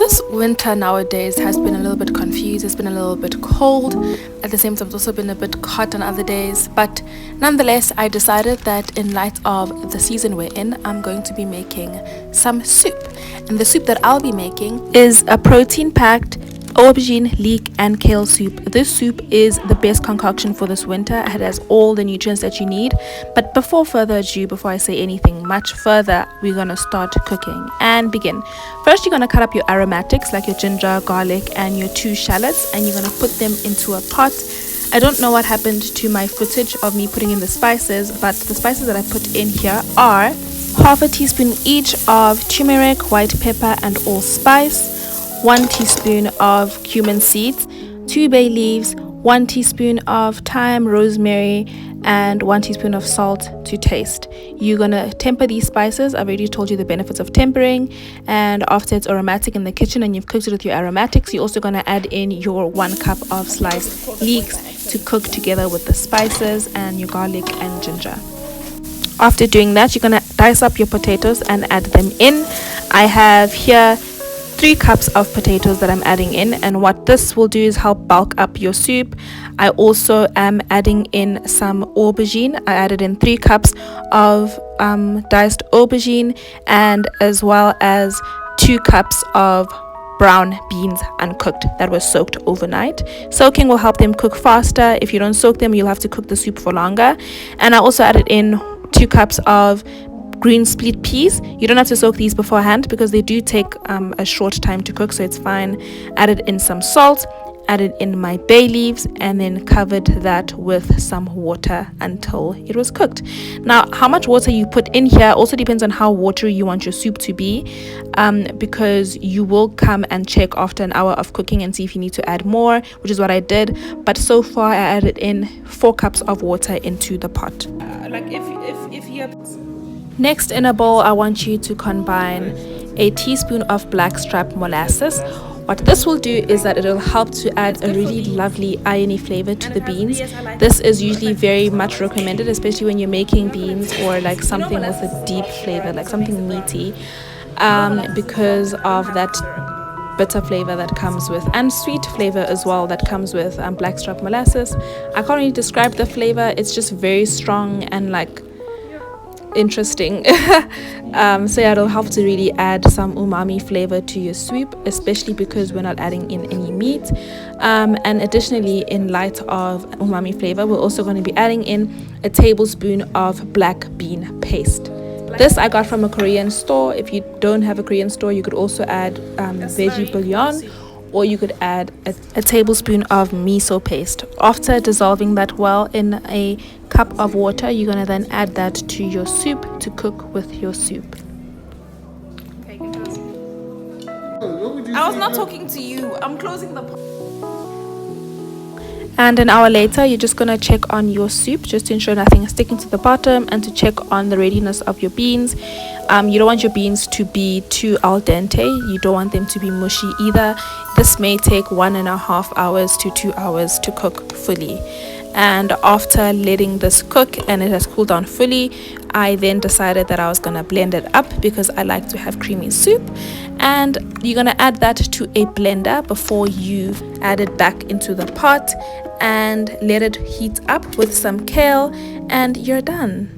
This winter nowadays has been a little bit confused. It's been a little bit cold. At the same time, it's also been a bit hot on other days. But nonetheless, I decided that in light of the season we're in, I'm going to be making some soup. And the soup that I'll be making is a protein-packed aubergine-leek and kale soup. This soup is the best concoction for this winter. It has all the nutrients that you need. But before further ado, before I say anything much further, we're gonna start cooking and begin. First, you're gonna cut up your aromatics like your ginger, garlic, and your 2 shallots, and you're gonna put them into a pot. I don't know what happened to my footage of me putting in the spices, but the spices that I put in here are half a teaspoon each of turmeric, white pepper, and allspice, 1 teaspoon of cumin seeds, 2 bay leaves, 1 teaspoon of thyme, rosemary, and 1 teaspoon of salt to taste. You're gonna temper these spices. I've already told you the benefits of tempering, and after it's aromatic in the kitchen and you've cooked it with your aromatics, you're also gonna add in your 1 cup of sliced leeks to cook together with the spices and your garlic and ginger. After doing that, you're gonna dice up your potatoes and add them in. I have here 3 cups of potatoes that I'm adding in, and what this will do is help bulk up your soup. I also am adding in some aubergine. I added in 3 cups of diced aubergine, and as well as 2 cups of brown beans uncooked that were soaked overnight. Soaking will help them cook faster. If you don't soak them, you'll have to cook the soup for longer. And I also added in 2 cups of green split peas. You don't have to soak these beforehand because they do take a short time to cook, so it's fine. Added in some salt, added in my bay leaves, and then covered that with some water until it was cooked. Now, how much water you put in here also depends on how watery you want your soup to be, because you will come and check after an hour of cooking and see if you need to add more, which is what I did. But so far I added in 4 cups of water into the pot. Next, in a bowl, I want you to combine a teaspoon of blackstrap molasses. What this will do is that it will help to add a really lovely irony flavor to the beans. This is usually very much recommended, especially when you're making beans or like something with a deep flavor, like something meaty, because of that bitter flavor that comes with, and sweet flavor as well, that comes with blackstrap molasses. I can't really describe the flavor. It's just very strong and like interesting. So yeah, it'll help to really add some umami flavor to your soup, especially because we're not adding in any meat. And additionally, in light of umami flavor, we're also going to be adding in a tablespoon of black bean paste. This I got from a Korean store. If you don't have a Korean store, you could also add veggie bouillon, or you could add a tablespoon of miso paste. After dissolving that well in a cup of water, you're going to then add that to your soup to cook with your soup. I was not talking to you. I'm closing the pot. And an hour later, you're just going to check on your soup just to ensure nothing is sticking to the bottom, and to check on the readiness of your beans. You don't want your beans to be too al dente. You don't want them to be mushy either. This may take 1.5 hours to 2 hours to cook fully. And after letting this cook and it has cooled down fully, I then decided that I was going to blend it up because I like to have creamy soup. And you're going to add that to a blender before you add it back into the pot, and let it heat up with some kale, and you're done.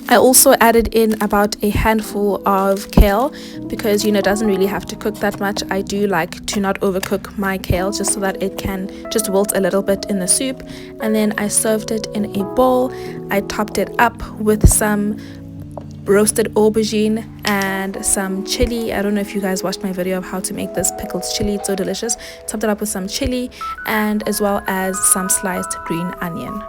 I also added in about a handful of kale because, you know, it doesn't really have to cook that much. I do like to not overcook my kale, just so that it can just wilt a little bit in the soup. And then I served it in a bowl. I topped it up with some roasted aubergine and some chili. I don't know if you guys watched my video of how to make this pickled chili. It's so delicious. Topped it up with some chili and as well as some sliced green onion.